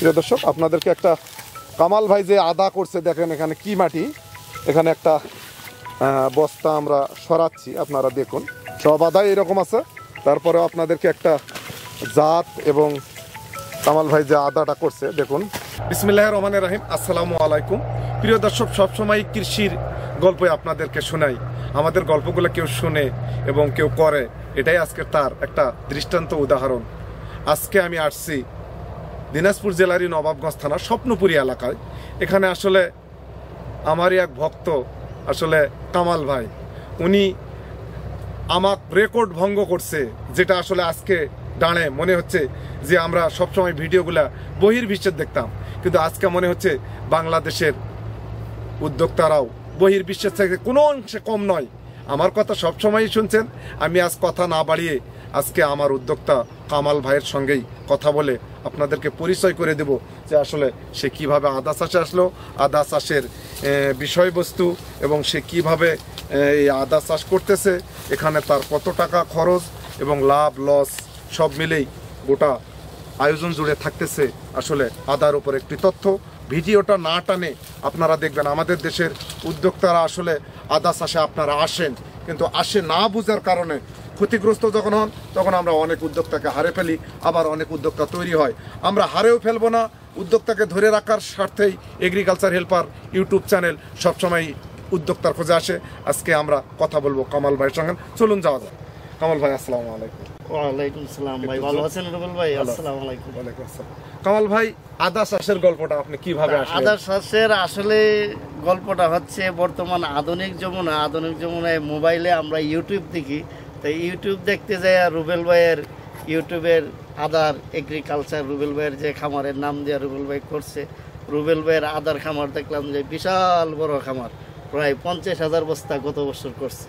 প্রিয় দর্শক, আপনাদেরকে একটা কামাল ভাই যে আদা করছে দেখেন, এখানে কি মাটি, এখানে একটা বস্তা আমরা সরাচ্ছি, আপনারা দেখুন সব আদা এরকম আছে। তারপরে আপনাদেরকে একটা জাত এবং কামাল ভাই যে আদাটা করছে দেখুন। বিসমিল্লাহির রহমানির রহিম। আসসালামু আলাইকুম প্রিয় দর্শক, সবসময় কৃষির গল্পই আপনাদেরকে শোনাই। আমাদের গল্পগুলো কেউ শুনে এবং কেউ করে, এটাই আজকে তার একটা দৃষ্টান্ত উদাহরণ। আজকে আমি আসছি দিনাজপুর জেলারই নবাবগঞ্জ থানার স্বপ্নপুরী এলাকায়। এখানে আসলে আমারই এক ভক্ত, আসলে কামাল ভাই, উনি আমার রেকর্ড ভঙ্গ করছে, যেটা আসলে আজকে দাঁড়ে মনে হচ্ছে যে আমরা সবসময় ভিডিওগুলা বহির্বিশ্বের দেখতাম, কিন্তু আজকে মনে হচ্ছে বাংলাদেশের উদ্যোক্তারাও বহির্বিশ্বের থেকে কোনো অংশে কম নয়। আমার কথা সবসময়ই শুনছেন। আমি আজ কথা না বাড়িয়ে আজকে আমার উদ্যোক্তা কামাল ভাইয়ের সঙ্গেই কথা বলে আপনাদেরকে পরিচয় করে দেব যে আসলে সে কিভাবে আদা চাষে আসলো, আদা চাষের বিষয়বস্তু এবং সে কিভাবে এই আদা চাষ করতেছে, এখানে তার কত টাকা খরচ এবং লাভ লস সব মিলেই গোটা আয়োজন জুড়ে থাকতেছে আসলে আদার উপর একটি তথ্য। ভিডিওটা না টানে আপনারা দেখবেন, আমাদের দেশের উদ্যোক্তারা আসলে আদা চাষে আপনারা আসেন, কিন্তু আসে না বুঝার কারণে ক্ষতিগ্রস্ত যখন হন তখন আমরা অনেক উদ্যোক্তাকে হারে ফেলি, আবার অনেক উদ্যোক্তা তৈরি হয়। আমরা হারেও ফেলবো না, উদ্যোক্তাকে ধরে রাখার স্বার্থেই এগ্রিকালচার হেল্পার ইউটিউব চ্যানেল সবসময় উদ্যোক্তার খোঁজে আসে। আজকে আমরা কথা বলবো কামাল ভাইয়ের সঙ্গে, চলুন যাওয়া যায়। কামাল ভাই আসসালামু আলাইকুম। ওয়ালাইকুম সালাম ভাই, ভালো আছেন রুবেল ভাই? আসসালামু আলাইকুম। ওয়ালাইকুম আসসালাম। কামাল ভাই, আদা চাষের গল্পটা আপনি কিভাবে আসলেন? আদা চাষের আসলে গল্পটা হচ্ছে, বর্তমান আধুনিক যমুনায় মোবাইলে আমরা ইউটিউব দেখি, তো ইউটিউব দেখতে যাই রুবেল ভাইয়ের ইউটিউবের আদার এগ্রিকালচার, রুবেল ভাইয়ের যে খামারের নাম দিয়ে রুবেল ভাই করছে, রুবেল ভাইয়ের আদার খামার দেখলাম যে বিশাল বড় খামার, প্রায় 50,000 বস্তা গত বছর করছে।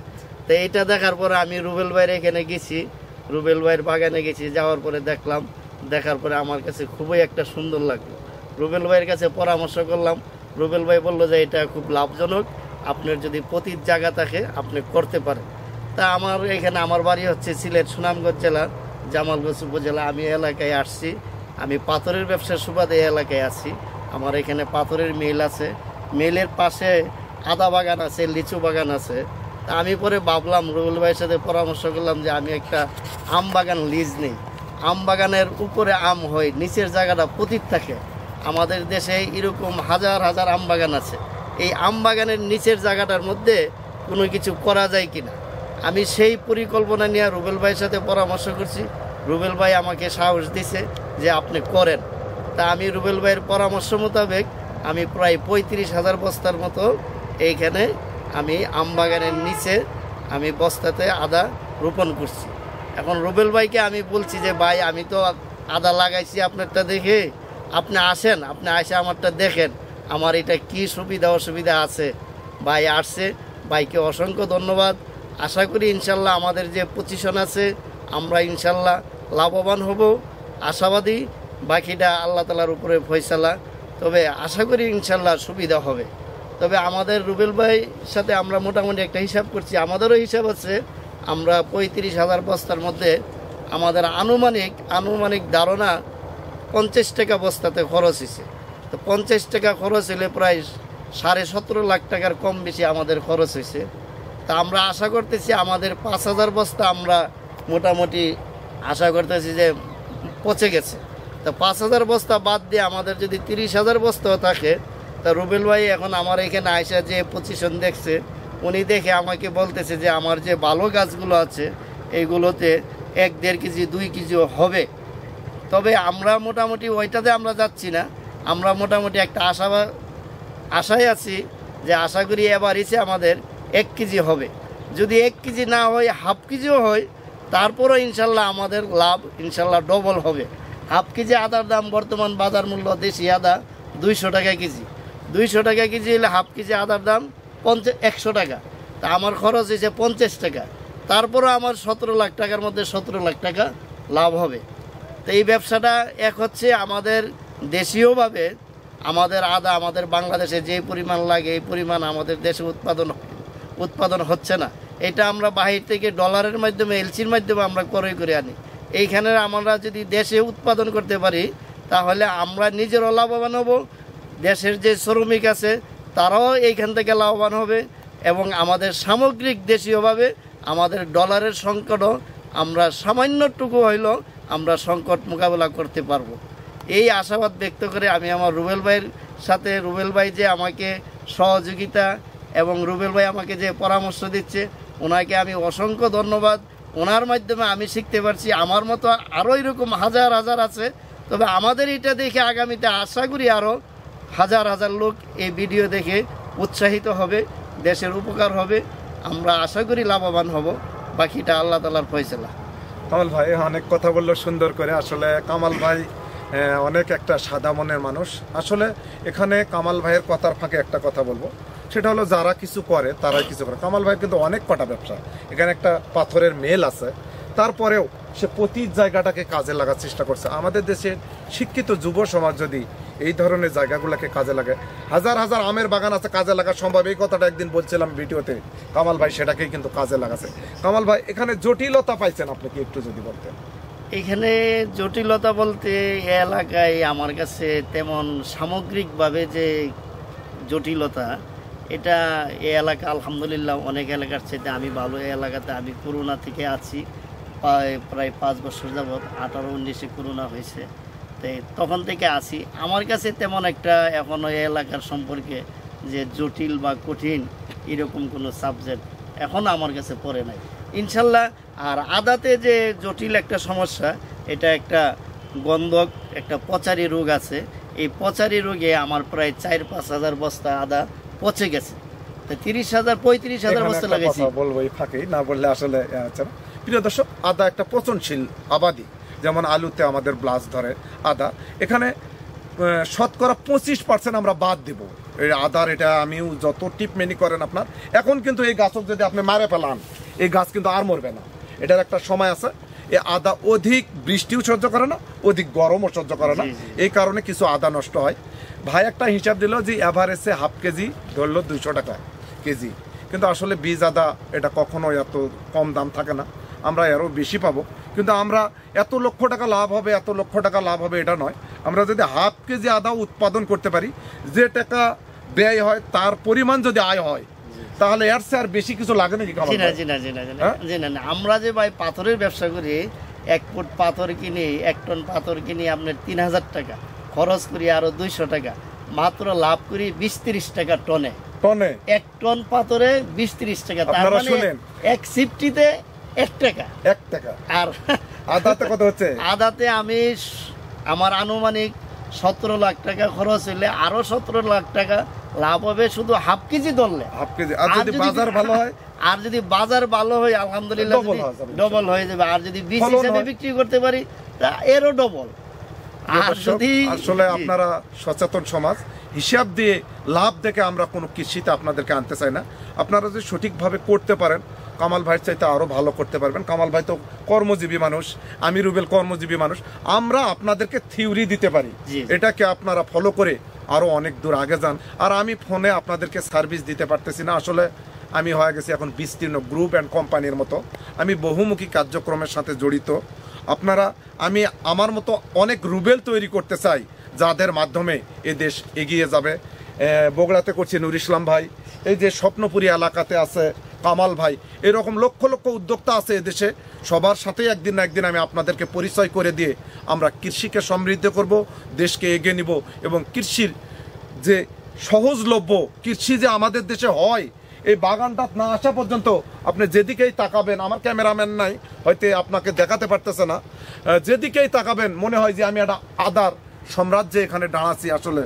তো এইটা দেখার পরে আমি রুবেল ভাইয়ের এখানে গেছি, রুবেল ভাইয়ের বাগানে গেছি, যাওয়ার পরে দেখলাম, দেখার পরে আমার কাছে খুবই একটা সুন্দর লাগলো। রুবেল ভাইয়ের কাছে পরামর্শ করলাম, রুবেল ভাই বললো যে এটা খুব লাভজনক, আপনার যদি প্রতির জায়গা থাকে আপনি করতে পারেন। তা আমার এখানে, আমার বাড়ি হচ্ছে সিলেট সুনামগঞ্জ জেলার জামালগঞ্জ উপজেলা। আমি এলাকায় আসছি, আমি পাথরের ব্যবসার সুবাদে এই এলাকায় আছি। আমার এখানে পাথরের মিল আছে, মিলের পাশে আদা বাগান আছে, লিচু বাগান আছে। তা আমি পরে ভাবলাম, রুবেল ভাইয়ের সাথে পরামর্শ করলাম যে আমি একটা আম বাগান লিজ নেই। আম বাগানের উপরে আম হয়, নিচের জায়গাটা পতিত থাকে। আমাদের দেশে এরকম হাজার হাজার আম বাগান আছে, এই আম বাগানের নিচের জায়গাটার মধ্যে কোনো কিছু করা যায় কিনা, আমি সেই পরিকল্পনা নিয়ে রুবেল ভাইয়ের সাথে পরামর্শ করছি। রুবেল ভাই আমাকে সাহস দিছে যে আপনি করেন। তা আমি রুবেল ভাইয়ের পরামর্শ মোতাবেক আমি প্রায় 35,000 বস্তার মতো এইখানে আমি আম বাগানের নিচে আমি বস্তাতে আদা রোপণ করছি। এখন রুবেল ভাইকে আমি বলছি যে ভাই, আমি তো আদা লাগাইছি আপনারটা দেখে, আপনি আসেন, আপনি আসে আমারটা দেখেন, আমার এটা কি সুবিধা অসুবিধা আছে। ভাই আসছে, ভাইকে অসংখ্য ধন্যবাদ। আশা করি ইনশাল্লাহ আমাদের যে পজিশন আছে আমরা ইনশাল্লাহ লাভবান হব, আশাবাদী। বাকিটা আল্লাহ তাআলার উপরে ফয়সালা, তবে আশা করি ইনশাল্লাহ সুবিধা হবে। তবে আমাদের রুবেল ভাইয়ের সাথে আমরা মোটামুটি একটা হিসাব করছি, আমাদেরও হিসাব আছে, আমরা 35,000 বস্তার মধ্যে আমাদের আনুমানিক ধারণা 50 টাকা বস্তাতে খরচ হয়েছে। তো 50 টাকা খরচ হলে প্রায় 17.5 লাখ টাকার কম বেশি আমাদের খরচ হয়েছে। তা আমরা আশা করতেছি আমাদের 5,000 বস্তা আমরা মোটামুটি আশা করতেছি যে পচে গেছে। তো 5,000 বস্তা বাদ দিয়ে আমাদের যদি 30,000 বস্তাও থাকে, তা রুবেল ভাই এখন আমার এখানে আইসা যে পজিশন দেখছে, উনি দেখে আমাকে বলতেছে যে আমার যে ভালো গাছগুলো আছে এইগুলোতে 1-1.5 কেজি 2 কেজিও হবে। তবে আমরা মোটামুটি ওইটাতে আমরা যাচ্ছি না, আমরা মোটামুটি একটা আশায় আছি যে আশা করি এবার এসে আমাদের 1 কেজি হবে। যদি 1 কেজি না হয়, হাফ কেজিও হয়, তারপরও ইনশাল্লাহ আমাদের লাভ ইনশাল্লাহ ডবল হবে। হাফ কেজি আদার দাম বর্তমান বাজার মূল্য দেশি আদা 200 টাকা কেজি। 200 টাকা কেজি হলে হাফ কেজি আদার দাম 100 টাকা। তা আমার খরচ হয়েছে 50 টাকা, তারপরও আমার 17 লাখ টাকার মধ্যে 17 লাখ টাকা লাভ হবে। তো এই ব্যবসাটা এক হচ্ছে আমাদের দেশীয়ভাবে আমাদের আদা আমাদের বাংলাদেশে যে পরিমাণ লাগে এই পরিমাণ আমাদের দেশে উৎপাদন হচ্ছে না। এটা আমরা বাহির থেকে ডলারের মাধ্যমে, এলসির মাধ্যমে আমরা ক্রয় করে আনি। এইখানে আমরা যদি দেশে উৎপাদন করতে পারি, তাহলে আমরা নিজেরও লাভবান হব, দেশের যে শ্রমিক আছে তারাও এইখান থেকে লাভবান হবে, এবং আমাদের সামগ্রিক দেশীয়ভাবে আমাদের ডলারের সংকটও আমরা সামান্যটুকু হইলেও আমরা সংকট মোকাবেলা করতে পারবো। এই আশাবাদ ব্যক্ত করে আমি আমার রুবেল ভাইয়ের সাথে, রুবেল ভাই যে আমাকে সহযোগিতা এবং রুবেল ভাই আমাকে যে পরামর্শ দিচ্ছে, ওনাকে আমি অসংখ্য ধন্যবাদ। ওনার মাধ্যমে আমি শিখতে পারছি, আমার মতো আরও এরকম হাজার হাজার আছে। তবে আমাদের এটা দেখে আগামীতে আশা করি আরও হাজার হাজার লোক এই ভিডিও দেখে উৎসাহিত হবে, দেশের উপকার হবে, আমরা আশা করি লাভবান হব। বাকিটা আল্লাহ তাআলার ফয়সালা। কামাল ভাই অনেক কথা বললো সুন্দর করে। আসলে কামাল ভাই অনেক একটা সাদা মনের মানুষ। আসলে এখানে কামাল ভাইয়ের কথার ফাঁকে একটা কথা বলবো, সেটা হলো যারা কিছু করে তারাই কিছু করে। কামাল ভাই কিন্তু অনেক কটা ব্যবসা, এখানে একটা পাথরের মেল আছে, তারপরেও সে প্রতি জায়গাটাকে কাজে লাগার চেষ্টা করছে। আমাদের দেশের শিক্ষিত যুব সমাজ যদি এই ধরনের জায়গাগুলোকে কাজে লাগে, হাজার হাজার আমের বাগান আছে কাজে লাগা সম্ভব। এই কথাটা একদিন বলছিলাম ভিডিওতে, কামাল ভাই সেটাকেই কিন্তু কাজে লাগাছে। কামাল ভাই এখানে জটিলতা পাইছেন আপনি কি একটু যদি বলতেন? এখানে জটিলতা বলতে এলাকায় আমার কাছে তেমন সামগ্রিকভাবে যে জটিলতা, এটা এ এলাকা আলহামদুলিল্লাহ অনেক এলাকার চাইতে আমি ভালো। এই এলাকাতে আমি করোনা থেকে আছি প্রায় 5 বছর যাবৎ, 18-19-এ করোনা হয়েছে, তাই তখন থেকে আছি। আমার কাছে তেমন একটা এখনও এই এলাকার সম্পর্কে যে জটিল বা কঠিন এরকম কোনো সাবজেক্ট এখনও আমার কাছে পড়ে নাই ইনশাল্লাহ। আর আদাতে যে জটিল একটা সমস্যা, এটা একটা গন্ধক, একটা পচারি রোগ আছে। এই পচারি রোগে আমার প্রায় 4-5 হাজার বস্তা আদা পচে গেছে। তো 30,000-35,000 বস্তা লাগাইছি। বলবো এই ফাঁকে না বললে আসলে আচ্ছা। প্রিয় দর্শক, আদা একটা পচনশীল আবাদি, যেমন আলুতে আমাদের ব্লাস ধরে আদা, এখানে শতকরা 25% আমরা বাদ দিব এই আদার। এটা আমিও যত টিপমেনি করেন আপনার, এখন কিন্তু এই গাছ যদি আপনি মারে ফেলান, এই গাছ কিন্তু আর মরবে না। এটার একটা সময় আছে। এই আদা অধিক বৃষ্টিও সহ্য করে না, অধিক গরমও সহ্য করে না, এই কারণে কিছু আদা নষ্ট হয়। ভাই একটা হিসাব দিল যে এভারেজে হাফ কেজি ধরলো 200 টাকা কেজি, কিন্তু আসলে বীজ আদা এটা কখনো এত কম দাম থাকে না, আমরা আরও বেশি পাবো। কিন্তু আমরা এত লক্ষ টাকা লাভ হবে, এত লক্ষ টাকা লাভ হবে এটা নয়। আমরা যদি হাফ কেজি আদা উৎপাদন করতে পারি, যে টাকা ব্যয় হয় তার পরিমাণ যদি আয় হয়, তাহলে এর চেয়ে আর বেশি কিছু লাগে নাকি? না, আমরা যে ভাই পাথরের ব্যবসা করি, 1 ফুট পাথর কিনি, 1 টন পাথর কিনি আপনার 3,000 টাকা খরচ করি, আরো 200 টাকা মাত্র লাভ করি 20-30 টাকা টনে। 1 টন পাথরে 20-30 টাকা, তার মানে এক সিফটিতে 1 টাকা। আর আদাতে কত হচ্ছে? আদাতে আমি আমার আনুমানিক 17 লাখ টাকা খরচ হইলে আরো 17 লাখ টাকা লাভ হবে শুধু হাফ কেজি ধরলে। Half KG. আর যদি বাজার ভালো হয়, আর যদি বাজার ভালো হয় আলহামদুলিল্লাহ ডবল হয়ে যাবে। আর যদি 20 হিসাবে বিক্রি করতে পারি তা এরও ডবল। আর যদি আসলে আপনারা সচেতন সমাজ, হিসাব দিয়ে লাভ দেখে আমরা কোনো কৃষিতে আপনাদেরকে আনতে চাই না। আপনারা যদি সঠিকভাবে করতে পারেন, কামাল ভাইয়ের চাইতে আরো ভালো করতে পারবেন। কামাল ভাই তো কর্মজীবী মানুষ, আমি রুবেল কর্মজীবী মানুষ। আমরা আপনাদেরকে থিওরি দিতে পারি, এটাকে আপনারা ফলো করে আরো অনেক দূর আগে যান। আর আমি ফোনে আপনাদেরকে সার্ভিস দিতে পারতেছি না। আসলে আমি হয়ে গেছি এখন বিস্তীর্ণ গ্রুপ অ্যান্ড কোম্পানির মতো, আমি বহুমুখী কার্যক্রমের সাথে জড়িত। আপনারা, আমি আমার মতো অনেক রুবেল তৈরি করতে চাই, যাদের মাধ্যমে এ দেশ এগিয়ে যাবে। বগুড়াতে করছি নুর ইসলাম ভাই, এই যে স্বপ্নপুরী এলাকাতে আছে কামাল ভাই, এরকম লক্ষ লক্ষ উদ্যোক্তা আছে এদেশে। সবার সাথেই একদিন না একদিন আমি আপনাদেরকে পরিচয় করে দিয়ে আমরা কৃষিকে সমৃদ্ধ করব, দেশকে এগিয়ে নিব। এবং কৃষির যে সহজলভ্য কৃষি যে আমাদের দেশে হয়, এই বাগানটা না আসা পর্যন্ত আপনি যেদিকেই তাকাবেন, আমার ক্যামেরাম্যান নাই হয়তো আপনাকে দেখাতে পারতেছে না, যেদিকেই তাকাবেন মনে হয় যে আমি একটা আদার সাম্রাজ্যে এখানে দাঁড়াচ্ছি। আসলে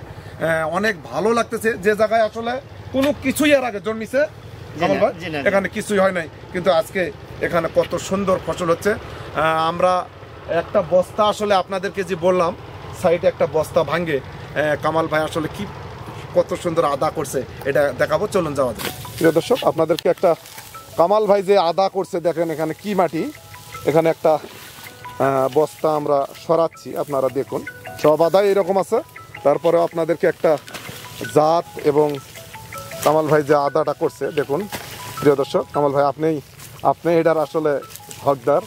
অনেক ভালো লাগতেছে, যে জায়গায় আসলে কোনো কিছুই এর আগে জন্মিছে এখানে কিছুই হয় নাই, কিন্তু আজকে এখানে কত সুন্দর ফসল হচ্ছে। আমরা একটা বস্তা আসলে আপনাদেরকে যে বললাম, সাইডে একটা বস্তা ভাঙ্গে কামাল ভাই আসলে কি কত সুন্দর আদা করছে এটা দেখাবো, চলুন যাওয়া যাবে। প্রিয় দর্শক, আপনাদেরকে একটা কামাল ভাই যে আদা করছে দেখেন এখানে কি মাটি, এখানে একটা বস্তা আমরা সরাচ্ছি, আপনারা দেখুন সব আদা এরকম আছে। তারপরেও আপনাদেরকে একটা জাত এবং কামাল ভাই যে আদাটা করছে দেখুন। প্রিয় দর্শক, কামাল ভাই আপনি এটার আসলে হকদার।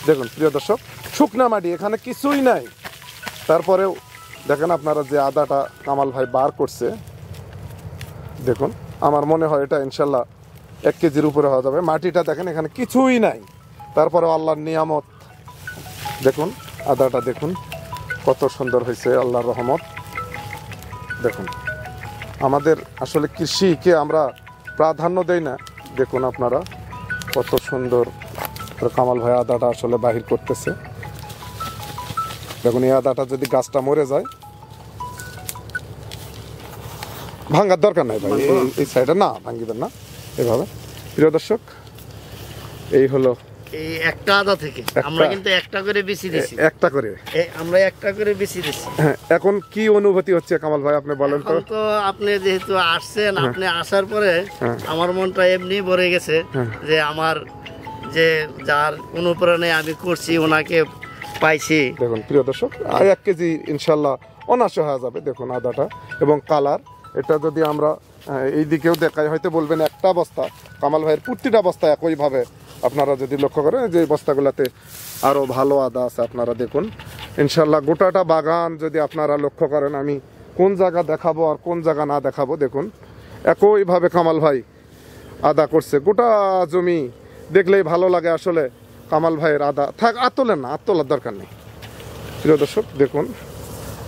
দেখুন প্রিয় দর্শক, শুকনা মাটি, এখানে কিছুই নাই, তারপরেও দেখেন আপনারা যে আদাটা কামাল ভাই বার করছে, দেখুন আমার মনে হয় এটা ইনশাল্লাহ 1 কেজির উপরে হয়ে যাবে। মাটিটা দেখেন এখানে কিছুই নাই, তারপরে আল্লাহর নিয়ামত। দেখুন আদাটা দেখুন কত সুন্দর হয়েছে, আল্লাহর রহমত। দেখুন আমাদের আসলে কৃষিকে আমরা প্রাধান্য দেই না। দেখুন আপনারা কত সুন্দর কামাল ভাই আদাটা আসলে বাহির করতেছে। দেখুন এই আদাটা যদি গাছটা মরে যায়, ভাঙার দরকার নাই ভাই, এই সাইডে না ভাঙিবেন না এভাবে। প্রিয় দর্শক, এই হলো এই একটা আদা থেকে আমরা কিন্তু একটা করে বেশি দিছি, একটা করে আমরা একটা করে বেশি দিছি। এখন কি অনুভূতি হচ্ছে কামাল ভাই আপনি বলেন তো? এখন তো আপনি যেহেতু আসছেন, আপনি আসার পরে আমার মনটা এমনি ভরে গেছে যে আমার যে যার অনুপ্রেরণায় আমি করছি ওনাকে পাইছি। দেখুন প্রিয় দর্শক, 1 কেজি ইনশাল্লাহ অনায়াসে হয়ে যাবে। দেখুন আদাটা এবং কালার, এটা যদি আমরা এই দিকেও দেখাই হয়তো বলবেন একটা বস্তা, কামাল ভাইয়ের প্রতিটা বস্তা একইভাবে আপনারা যদি লক্ষ্য করেন যে বস্তাগুলোতে আরও ভালো আদা আছে। আপনারা দেখুন ইনশাল্লাহ গোটাটা বাগান যদি আপনারা লক্ষ্য করেন, আমি কোন জায়গা দেখাবো আর কোন জায়গা না দেখাবো, দেখুন একইভাবে কামাল ভাই আদা করছে। গোটা জমি দেখলেই ভালো লাগে আসলে কামাল ভাইয়ের আদা। থাক আর তোলেন না, আর তোলার দরকার নেই। প্রিয় দর্শক দেখুন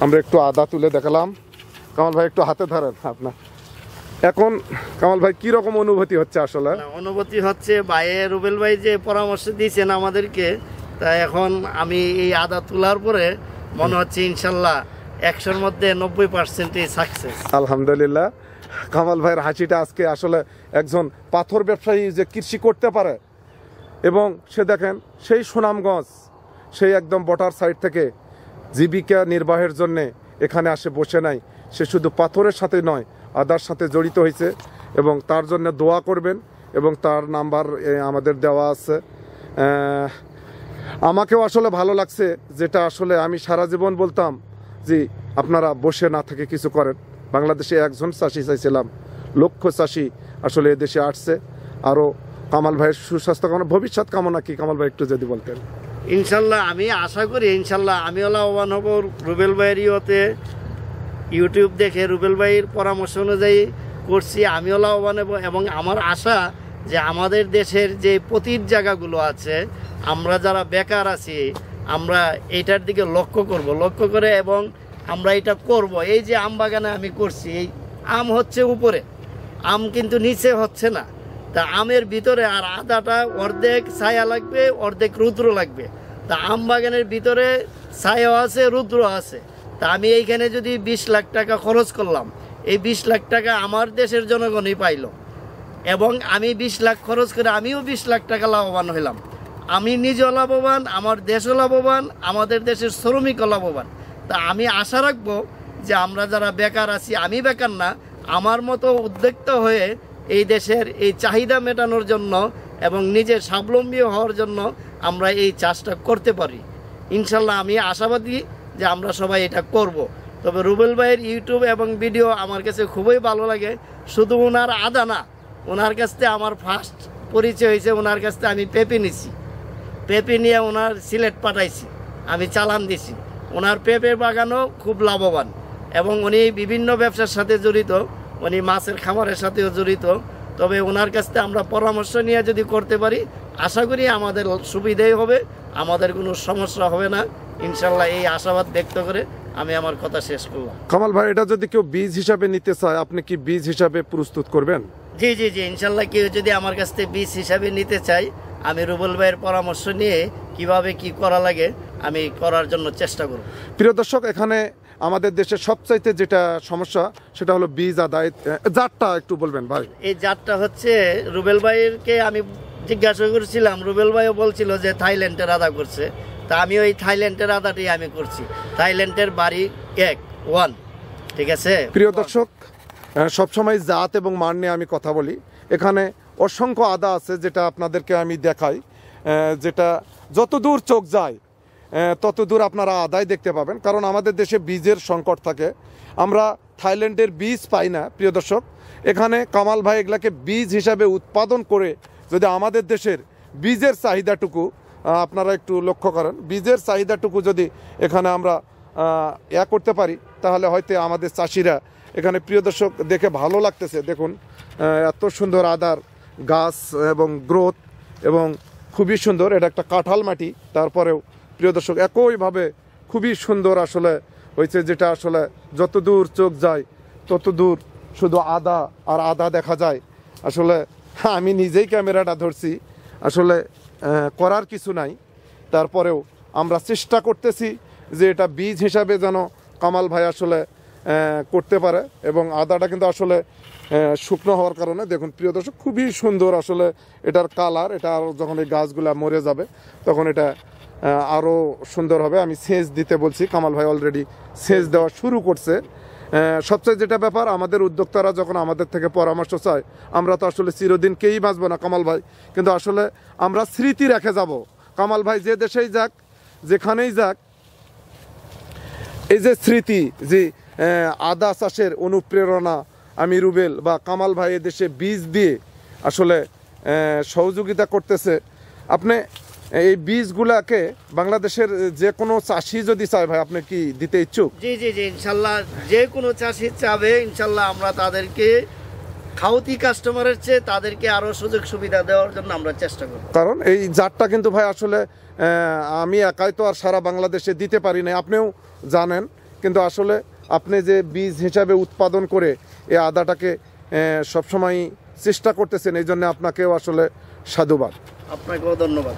আমরা একটু আদা তুলে দেখালাম। কামাল ভাই একটু হাতে ধরেন আপনার। এখন কামাল ভাই কি রকম অনুভূতি হচ্ছে আসলে? অনুভূতি হচ্ছে রুবেল ভাই যে পরামর্শ দিয়েছেন আমাদেরকে, তা এখন আমি এই আদা তোলার পরে মনে হচ্ছে ইনশাল্লাহ 100-র মধ্যে 90% সাকসেস। আলহামদুলিল্লাহ, কামাল ভাইয়ের হাসিটা আজকে আসলে একজন পাথর ব্যবসায়ী যে কৃষি করতে পারে, এবং সে দেখেন সেই সুনামগঞ্জ, সেই একদম বর্ডার সাইড থেকে জীবিকা নির্বাহের জন্যে এখানে আসে বসে নাই। সে শুধু পাথরের সাথে নয়, আদার সাথে জড়িত হয়েছে, এবং তার জন্য দোয়া করবেন, এবং তার নাম্বার আমাদের দেওয়া আছে। আমাকেও আসলে ভালো লাগছে, যেটা আসলে আমি সারা জীবন বলতাম যে আপনারা বসে না থেকে কিছু করেন। বাংলাদেশে একজন চাষি চাইছিলাম, লক্ষ চাষি আসলে এদেশে আসছে। আরও কামাল ভাইয়ের সুস্বাস্থ্য কামনা, ভবিষ্যৎ কামনা কি কামাল ভাই একটু যদি বলতেন? ইনশাল্লাহ আমি আশা করি ইনশাল্লাহ আমিও লাভবান হব রুবেল ভাইয়ের ইউটিউব দেখে, রুবেল ভাইয়ের পরামর্শ অনুযায়ী করছি, আমিও লাভবান হব। এবং আমার আশা যে আমাদের দেশের যে পতির জায়গাগুলো আছে, আমরা যারা বেকার আছি, আমরা এইটার দিকে লক্ষ্য করে এবং আমরা এটা করব। এই যে আম বাগানে আমি করছি, এই আম হচ্ছে উপরে, আম কিন্তু নিচে হচ্ছে না। তা আমের ভিতরে আর আদাটা অর্ধেক ছায়া লাগবে, অর্ধেক রুদ্র লাগবে। তা আম বাগানের ভিতরে ছায়াও আছে, রুদ্র আছে। তা আমি এইখানে যদি 20 লাখ টাকা খরচ করলাম, এই 20 লাখ টাকা আমার দেশের জনগণই পাইল, এবং আমি 20 লাখ খরচ করে আমিও 20 লাখ টাকা লাভবান হইলাম। আমি নিজেও লাভবান, আমার দেশও লাভবান, আমাদের দেশের শ্রমিকও লাভবান। তা আমি আশা রাখবো যে আমরা যারা বেকার আছি, আমি বেকার না, আমার মতো উদ্যোক্তা হয়ে এই দেশের এই চাহিদা মেটানোর জন্য এবং নিজের স্বাবলম্বী হওয়ার জন্য আমরা এই চাষটা করতে পারি। ইনশাল্লাহ আমি আশাবাদী যে আমরা সবাই এটা করব। তবে রুবেল ভাইয়ের ইউটিউব এবং ভিডিও আমার কাছে খুবই ভালো লাগে। শুধু ওনার আদা না, ওনার কাছ থেকে আমার ফার্স্ট পরিচয় হয়েছে, ওনার কাছ থেকে আমি পেঁপে নিছি, পেঁপে নিয়ে ওনার সিলেট পাঠাইছি, আমি চালান দিছি। ওনার পেঁপে বাগানও খুব লাভবান, এবং উনি বিভিন্ন ব্যবসার সাথে জড়িত, উনি মাছের খামারের সাথেও জড়িত। তবে ওনার কাছ থেকে আমরা পরামর্শ নিয়ে যদি করতে পারি, আশা করি আমাদের সুবিধাই হবে, আমাদের কোনো সমস্যা হবে না ইনশাল্লাহ। এই আশাবাদ ব্যক্ত করে আমি আমার কথা শেষ করলাম। কামাল ভাই, এটা যদি কেউ বীজ হিসাবে নিতে চায়, আপনি কি বীজ হিসাবে প্রস্তুত করবেন? জি জি জি, ইনশাল্লাহ কেউ যদি আমার কাছ থেকে বীজ হিসাবে নিতে চাই, আমি রুবেল ভাইয়ের পরামর্শ নিয়ে কিভাবে কি করা লাগে আমি করার জন্য চেষ্টা করব। প্রিয় দর্শক, এখানে আমাদের দেশের সবচাইতে যেটা সমস্যা সেটা হলো বীজ আদায়। জাতটা একটু বলবেন ভাই? এই জাতটা হচ্ছে রুবেল ভাইকে আমি জিজ্ঞাসা করেছিলাম, রুবেল ভাইও বলছিল যে থাইল্যান্ডের আদা করছে। তা আমি ওই থাইল্যান্ডের আদাটি আমি করছি, থাইল্যান্ডের বাড়ি 1 ঠিক আছে। প্রিয় দর্শক, সবসময় জাত এবং মান নিয়ে আমি কথা বলি। এখানে অসংখ্য আদা আছে যেটা আপনাদেরকে আমি দেখাই, যেটা যত দূর চোখ যায় তত দূর আপনারা আদায় দেখতে পাবেন। কারণ আমাদের দেশে বীজের সংকট থাকে, আমরা থাইল্যান্ডের বীজ পাই না। প্রিয় দর্শক, এখানে কামাল ভাই এগুলাকে বীজ হিসাবে উৎপাদন করে যদি আমাদের দেশের বীজের চাহিদাটুকু আপনারা একটু লক্ষ্য করেন, বীজের চাহিদাটুকু যদি এখানে আমরা করতে পারি, তাহলে হয়তো আমাদের চাষিরা এখানে, প্রিয় দর্শক দেখে ভালো লাগতেছে, দেখুন এত সুন্দর আদার গাছ এবং গ্রোথ এবং খুবই সুন্দর। এটা একটা কাঁঠাল মাটি, তারপরেও প্রিয় দর্শক একইভাবে খুবই সুন্দর আসলে হয়েছে, যেটা আসলে যত দূর চোখ যায় তত দূর শুধু আদা আর আদা দেখা যায়। আসলে আমি নিজেই ক্যামেরাটা ধরছি, আসলে করার কিছু নাই, তারপরেও আমরা চেষ্টা করতেছি যে এটা বীজ হিসাবে যেন কামাল ভাই আসলে করতে পারে। এবং আদাটা কিন্তু আসলে শুকনো হওয়ার কারণে দেখুন প্রিয় দর্শক খুবই সুন্দর আসলে এটার কালার। এটা আরও যখন এই গাছগুলা মরে যাবে তখন এটা আরও সুন্দর হবে। আমি সেচ দিতে বলছি, কামাল ভাই অলরেডি সেচ দেওয়া শুরু করছে। সবচেয়ে যেটা ব্যাপার, আমাদের উদ্যোক্তারা যখন আমাদের থেকে পরামর্শ চায়, আমরা তো আসলে চিরদিনকেই বাঁচবো না কামাল ভাই, কিন্তু আসলে আমরা স্মৃতি রেখে যাব। কামাল ভাই যে দেশেই যাক, যেখানেই যাক, এই যে স্মৃতি, যে আদা চাষের অনুপ্রেরণা আমি রুবেল বা কামাল ভাই দেশে বীজ দিয়ে আসলে সহযোগিতা করতেছে। আপনি এই বীজগুলাকে বাংলাদেশের যে কোনো চাষি যদি চায় ভাই, আপনি কি দিতে ইচ্ছুক? জি জি জি, ইনশাল্লাহ যে কোনো চাষি চাবে, ইনশাল্লাহ আমরা তাদেরকে খাউতি কাস্টমারের চেয়ে তাদেরকে আরো সুযোগ সুবিধা দেওয়ার জন্য আমরা চেষ্টা করব। কারণ এই জাতটা কিন্তু ভাই আসলে আমি একাই তো আর সারা বাংলাদেশে দিতে পারি না, আপনিও জানেন, কিন্তু আসলে আপনি যে বীজ হিসাবে উৎপাদন করে এই আদাটাকে সবসময় চেষ্টা করতেছেন, এই জন্য আপনাকেও আসলে সাধুবাদ। আপনাকেও ধন্যবাদ।